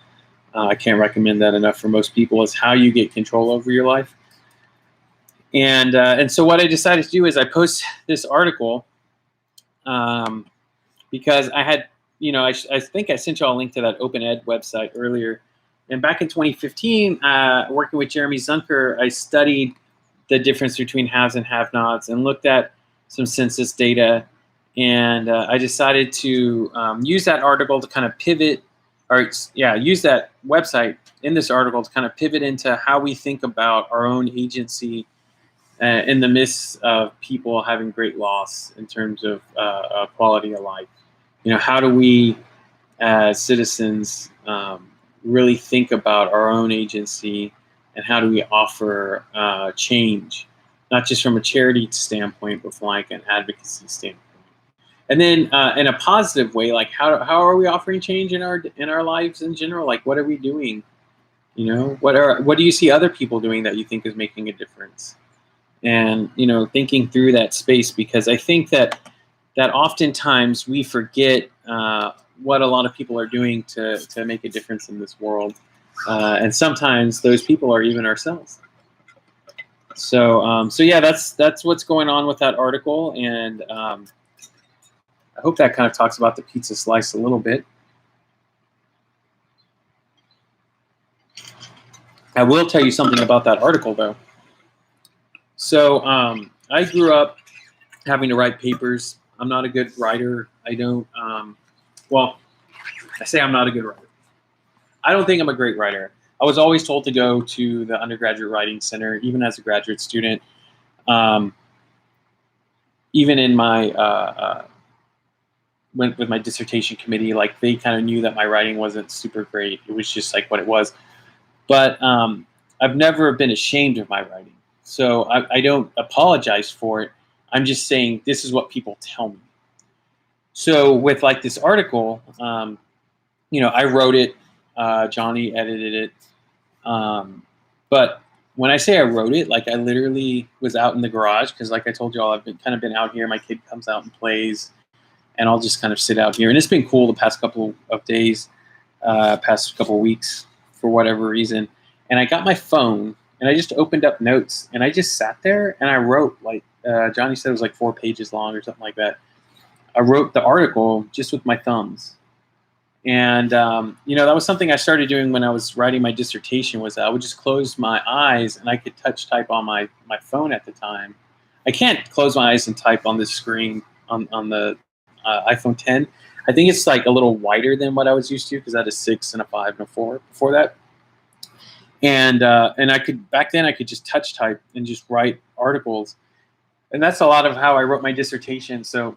I can't recommend that enough for most people, is how you get control over your life. And so what I decided to do is I post this article because I had, you know, I think I sent you all a link to that Open Ed website earlier. And back in 2015, working with Jeremy Zunker, I studied the difference between haves and have-nots and looked at some census data. And I decided to use that article to kind of pivot, use that website in this article to kind of pivot into how we think about our own agency in the midst of people having great loss in terms of quality of life. You know, how do we as citizens really think about our own agency and how do we offer change, not just from a charity standpoint, but from like an advocacy standpoint. And then in a positive way, like how are we offering change in our lives in general? Like what are we doing? You know, what do you see other people doing that you think is making a difference? And you know, thinking through that space, because I think that oftentimes we forget what a lot of people are doing to make a difference in this world, and sometimes those people are even ourselves. So yeah, that's what's going on with that article, and I hope that kind of talks about the pizza slice a little bit. I will tell you something about that article, though. So I grew up having to write papers. I'm not a good writer. I don't, well, I say I'm not a good writer. I don't think I'm a great writer. I was always told to go to the undergraduate writing center, even as a graduate student. Even in my, with my dissertation committee, like they kind of knew that my writing wasn't super great. It was just like what it was. But I've never been ashamed of my writing. So I don't apologize for it. I'm just saying this is what people tell me. So with like this article, you know, I wrote it, Johnny edited it. But when I say I wrote it, like I literally was out in the garage because like I told you all, I've been out here. My kid comes out and plays and I'll just kind of sit out here. And it's been cool the past couple of days, past couple of weeks for whatever reason. And I got my phone and I just opened up notes and I just sat there and I wrote like, Johnny said it was like 4 pages long or something like that. I wrote the article just with my thumbs. And, you know, that was something I started doing when I was writing my dissertation was that I would just close my eyes and I could touch type on my phone at the time. I can't close my eyes and type on the screen on the iPhone 10. I think it's like a little wider than what I was used to because I had a 6 and a 5 and a 4 before that. And I could, back then I could just touch type and just write articles. And that's a lot of how I wrote my dissertation. So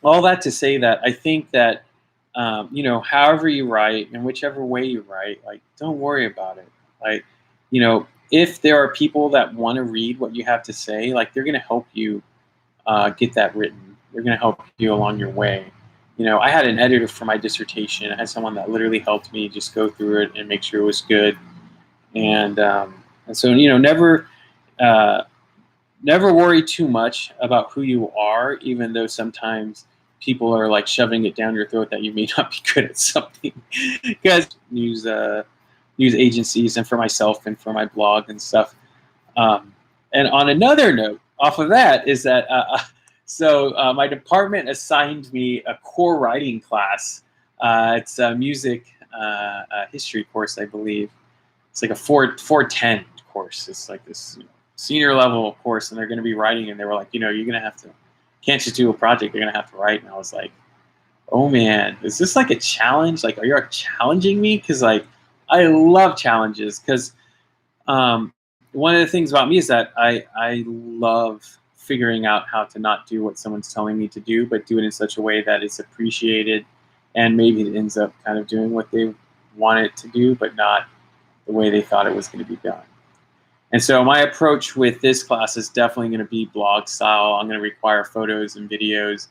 all that to say that I think that, you know, however you write and whichever way you write, like, don't worry about it. Like, you know, if there are people that want to read what you have to say, like, they're going to help you get that written. They're going to help you along your way. You know, I had an editor for my dissertation. I had someone that literally helped me just go through it and make sure it was good. And so, you know, never worry too much about who you are, even though sometimes people are like shoving it down your throat that you may not be good at something. Because news agencies and for myself and for my blog and stuff. And on another note, off of that is that my department assigned me a core writing class. It's a music history course, I believe. It's like a 410 course. It's like this senior level course, and they're going to be writing. And they were like, you know, you're going to have to, can't just do a project. You're going to have to write. And I was like, oh man, is this like a challenge? Like, are you challenging me? Because like, I love challenges. Because one of the things about me is that I love figuring out how to not do what someone's telling me to do, but do it in such a way that it's appreciated, and maybe it ends up kind of doing what they want it to do, but not the way they thought it was going to be done. And so my approach with this class is definitely going to be blog style. I'm going to require photos and videos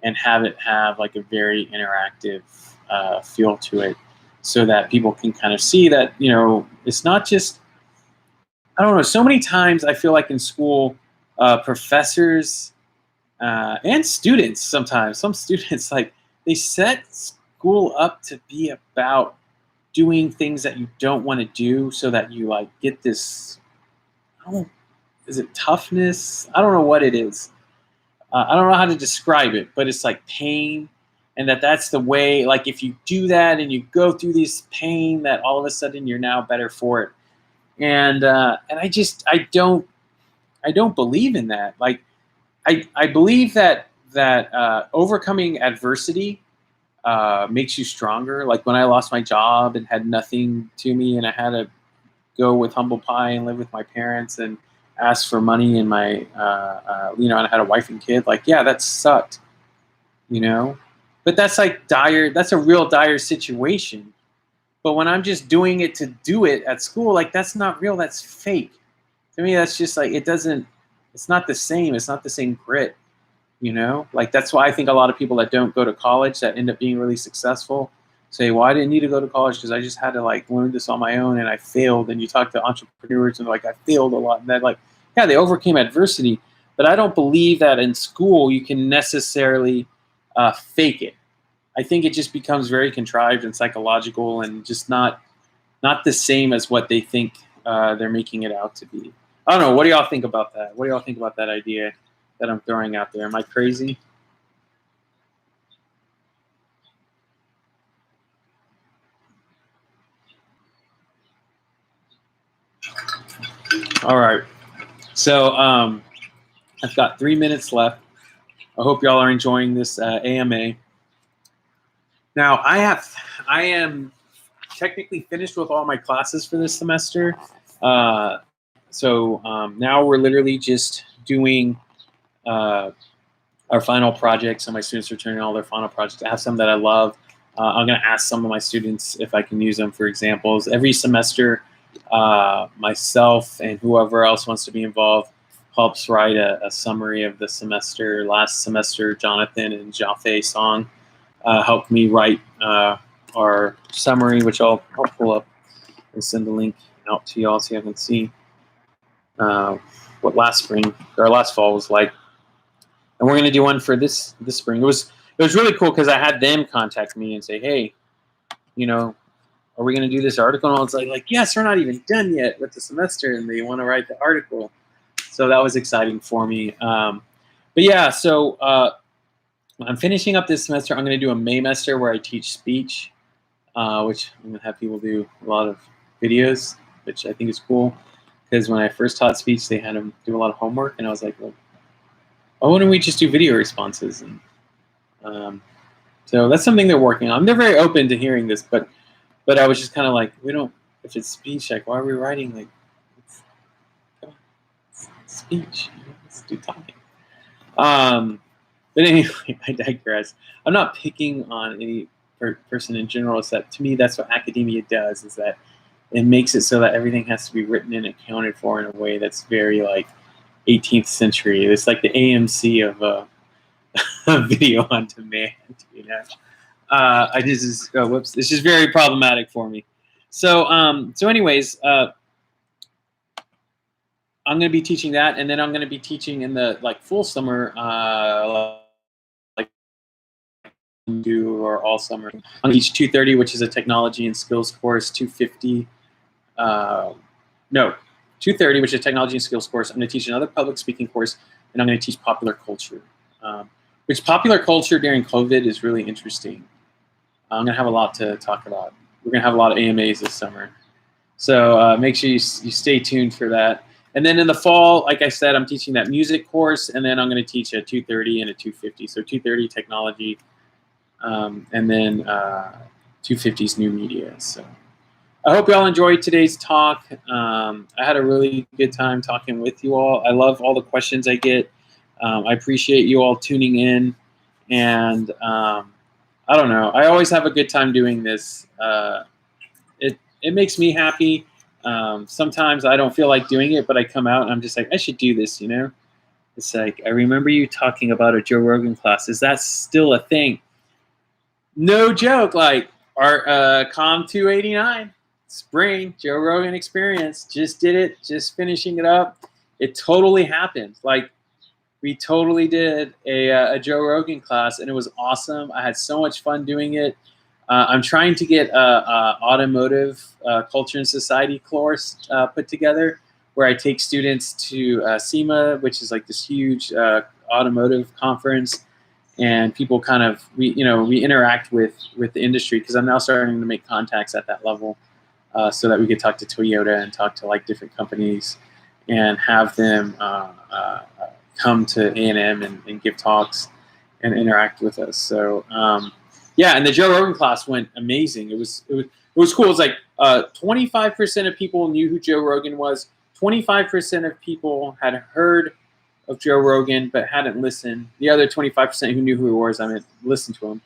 and have it have like a very interactive feel to it so that people can kind of see that, you know, it's not just, I don't know, so many times I feel like in school, professors and students sometimes, some students, like they set school up to be about doing things that you don't want to do so that you like get this, is it toughness? I don't know what it is. I don't know how to describe it, but it's like pain, and that's the way, like if you do that and you go through this pain, that all of a sudden you're now better for it. And I don't believe in that. Like I believe that overcoming adversity makes you stronger. Like when I lost my job and had nothing to me, and I had to go with humble pie and live with my parents and ask for money, and my, you know, and I had a wife and kid. Like, yeah, that sucked, you know. But that's like dire. That's a real dire situation. But when I'm just doing it to do it at school, like that's not real. That's fake. To me, that's just like it doesn't. It's not the same. It's not the same grit. You know, like that's why I think a lot of people that don't go to college that end up being really successful say, well, I didn't need to go to college because I just had to like learn this on my own and I failed. And you talk to entrepreneurs and like, I failed a lot. And they're like, yeah, they overcame adversity. But I don't believe that in school you can necessarily fake it. I think it just becomes very contrived and psychological and just not the same as what they think they're making it out to be. I don't know. What do y'all think about that? What do y'all think about that idea that I'm throwing out there? Am I crazy? All right. So I've got 3 minutes left. I hope y'all are enjoying this AMA. Now I am technically finished with all my classes for this semester. So now we're literally just doing our final projects. So my students are turning all their final projects. I have some that I love. I'm going to ask some of my students if I can use them for examples. Every semester, myself and whoever else wants to be involved helps write a summary of the semester. Last semester, Jonathan and Jaffe Song helped me write our summary, which I'll pull up and send the link out to y'all so you can see what last spring or last fall was like. And we're going to do one for this spring. It was really cool because I had them contact me and say, hey, you know, are we going to do this article? And I was like, yes, we're not even done yet with the semester, and they want to write the article. So that was exciting for me. But yeah, so I'm finishing up this semester. I'm going to do a Maymester where I teach speech, which I'm going to have people do a lot of videos, which I think is cool. Because when I first taught speech, they had them do a lot of homework, and I was like, well, why wouldn't we just do video responses? And so that's something they're working on. They're very open to hearing this, but I was just kind of like, if it's speech, like, why are we writing? Like, it's speech. Let's do talking. But anyway, I digress. I'm not picking on any person in general, except to me, that's what academia does, is that it makes it so that everything has to be written and accounted for in a way that's very, like, 18th century. It's like the AMC of video on demand, you know. Whoops, it's just very problematic for me. So anyways, I'm going to be teaching that, and then I'm going to be teaching in the full summer, or all summer. I'm going to teach 230, which is a technology and skills course. 250, 230, which is a technology and skills course. I'm going to teach another public speaking course, and I'm going to teach popular culture. Which popular culture during COVID is really interesting. I'm going to have a lot to talk about. We're going to have a lot of AMAs this summer. So make sure you stay tuned for that. And then in the fall, like I said, I'm teaching that music course, and then I'm going to teach a 230 and a 250. So 230 technology, and then 250 is new media. So I hope you all enjoyed today's talk. I had a really good time talking with you all. I love all the questions I get. I appreciate you all tuning in, and I don't know. I always have a good time doing this. It makes me happy. Sometimes I don't feel like doing it, but I come out and I'm just like, I should do this, you know? It's like, I remember you talking about a Joe Rogan class. Is that still a thing? No joke. Like our Com 289 spring Joe Rogan experience, just did it, just finishing it up. It totally happened. Like, we totally did a Joe Rogan class, and it was awesome. I had so much fun doing it. I'm trying to get a automotive culture and society course put together, where I take students to SEMA, which is like this huge automotive conference, and people kind of we interact with the industry, because I'm now starting to make contacts at that level, so that we could talk to Toyota and talk to like different companies and have them come to A&M and give talks and interact with us. So yeah, and the Joe Rogan class went amazing. It was cool. It was like 25% of people knew who Joe Rogan was. 25% of people had heard of Joe Rogan but hadn't listened. The other 25% who knew who he was, I mean, listened to him.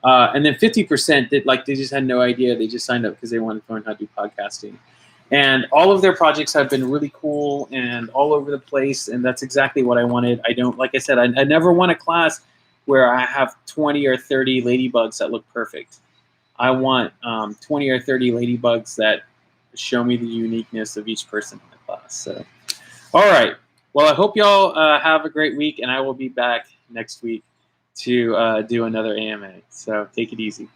And then 50% that like they just had no idea. They just signed up because they wanted to learn how to do podcasting. And all of their projects have been really cool and all over the place. And that's exactly what I wanted. I don't, like I said, I never want a class where I have 20 or 30 ladybugs that look perfect. I want 20 or 30 ladybugs that show me the uniqueness of each person in the class. So, all right. Well, I hope y'all have a great week, and I will be back next week to do another AMA. So take it easy.